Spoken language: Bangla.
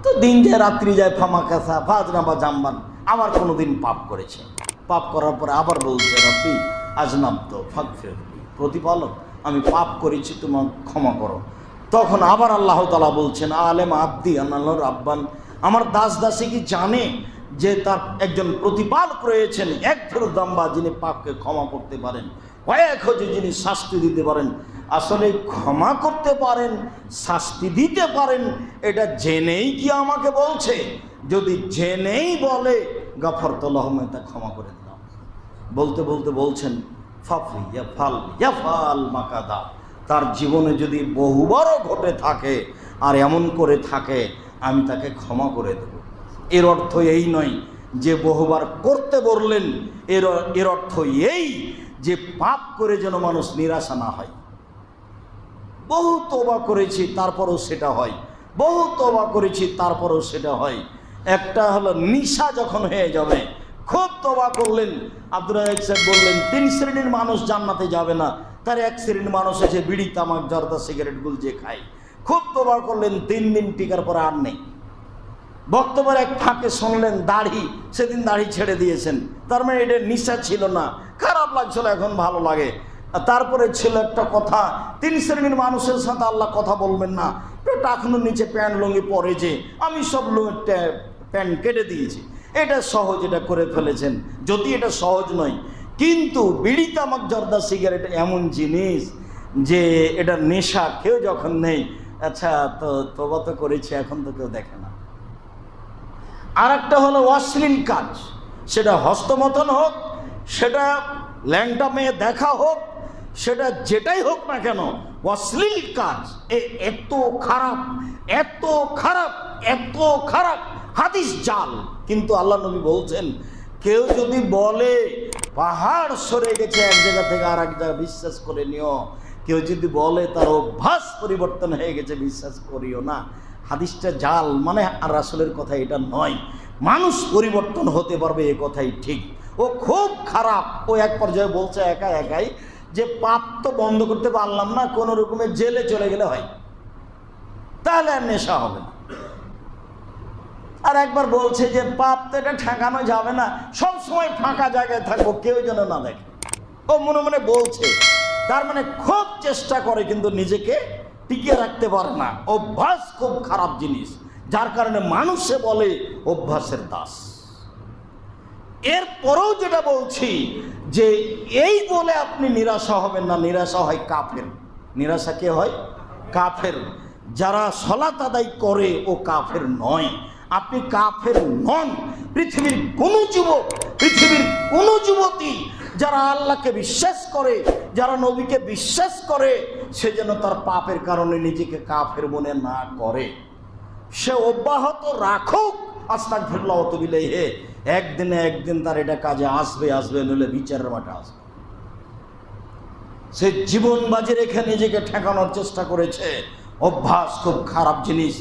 তো দিন যায় রাত্রি যায়, ফামা কাসা ফাজনা বা জাম্বান, আবার কোনোদিন পাপ করেছে। পাপ করার পরে আবার বলছে রব্বি আজনাবত ফাগফিরলি, প্রতিপালক আমি পাপ করেছি, তোমার ক্ষমা করো। তখন আবার আল্লাহ তাআলা বলছেন আলেম আব্দি আনাল্লাহ রাব্বান, আমার দাস দাসী কি জানে যে তার একজন প্রতিপালক রয়েছেন, এক ফেরুদাম্বা, যিনি পাপকে ক্ষমা করতে পারেন, কয়েক হচ্ছে যিনি শাস্তি দিতে পারেন। আসলে ক্ষমা করতে পারেন, শাস্তি দিতে পারেন, এটা জেনেই কি আমাকে বলছে? যদি জেনেই বলে গাফারতু লাহু, তা ক্ষমা করে দিলাম। বলতে বলতে বলছেন ফাফি ইয়াফাল মাকাদা, তার জীবনে যদি বহুবারও ঘটে থাকে আর এমন করে থাকে, আমি তাকে ক্ষমা করে দেব। এর অর্থ এই নয় যে বহুবার করতে বললেন, এর অর্থ এই যে পাপ করে যেন মানুষ নিরাশা না হয়। বহু তওবা করেছি তারপরও সেটা হয়, বহু তওবা করেছি তারপরও সেটা হয়। একটা হলো নিশা যখন হয়ে যাবে, খুব তওবা করলেন, আব্দুর রাজ্জাক সাহেব বললেন 3 শ্রেণীর মানুষ জান্নাতে যাবে না, তার 1 শ্রেণীর মানুষ এসে বিড়ি তামাক জর্দা সিগারেট গুলজে খায়। খুব তওবা করলেন, 3 দিন টিকার পরে আর নেই। বক্তব্যের এক ফাঁকে শুনলেন দাড়ি, সেদিন দাড়ি ছেড়ে দিয়েছেন, তার মানে এটা নিশা ছিল না, খারাপ লাগছিল, এখন ভালো লাগে। তারপরে ছিল একটা কথা, 3 শ্রেণীর মানুষের সাথে আল্লাহ কথা বলবেন না, টাকনুর নিচে প্যান্ট লুঙ্গি পরে যে আমি সব প্যান্ট কেটে দিয়েছি। এটা সহজ, এটা করে ফেলেছেন, যদি এটা সহজ নয়। কিন্তু বিড়ি তামাক জর্দা সিগারেট এমন জিনিস যে এটা নেশা, কেউ যখন নেই, আচ্ছা তো তওবা তো করেছি, এখন তো কেউ দেখে না। আর একটা হলো অশ্লীল কাজ, সেটা হস্তমথন হোক, সেটা ল্যাংটা মেয়ে দেখা হোক, সেটা যেটাই হোক না কেন, অশ্লীল কাজ এত খারাপ, এত খারাপ, এত খারাপ, হাদিস জাল। কিন্তু আল্লাহ নবী বলছেন, কেউ যদি বলে পাহাড় সরে গেছে এক জায়গা থেকে আর এক জায়গা, বিশ্বাস করে নিও। কেউ যদি বলে তার অভ্যাস পরিবর্তন হয়ে গেছে, বিশ্বাস করিও না। হাদিসটা জাল, মানে আর রাসূলের কথা এটা নয়। মানুষ পরিবর্তন হতে পারবে, এ কথাই ঠিক। ও খুব খারাপ। ও এক পর্যায়ে বলছে একাই যে পাপ তো বন্ধ করতে পারলাম না, কোনো রকমে জেলে চলে গেলে হয়, তাহলে আর নেশা হবে না। আর একবার বলছে যে পাপ তো এটা ঠেকানো যাবে না, সব সময় ফাঁকা জায়গায় থাকবো, কেউ যেন না দেখে। ও মনে মনে বলছে, তার মানে খুব চেষ্টা করে কিন্তু নিজেকে টিকিয়ে রাখতে পারে না। অভ্যাস খুব খারাপ জিনিস, যার কারণে মানুষে বলে অভ্যাসের দাস। এরপরেও যেটা বলছি যে এই বলে আপনি নিরাশা হবেন না, নিরাশা হয় কাফের। নিরাশা কে হয়? কাফের। যারা সালাত আদায় করে ও কাফের নয়। আপনি কাফের নন। পৃথিবীর কোনো যুবক, পৃথিবীর কোনো যুবতী যারা আল্লাহকে বিশ্বাস করে, যারা নবীকে বিশ্বাস করে, সে যেন তার পাপের কারণে নিজেকে কাফের মনে না করে। সে অব্যাহত রাখুক আস্তাগফিরুল্লাহ ওয়া তুবু ইলাইহি, একদিন একদিন তার এটা কাজে আসবে, নইলে বিচারের মাঠে আসবে। সে জীবন বাজি রেখে নিজেকে ঠেকানোর চেষ্টা করেছে। অভ্যাস খুব খারাপ জিনিস।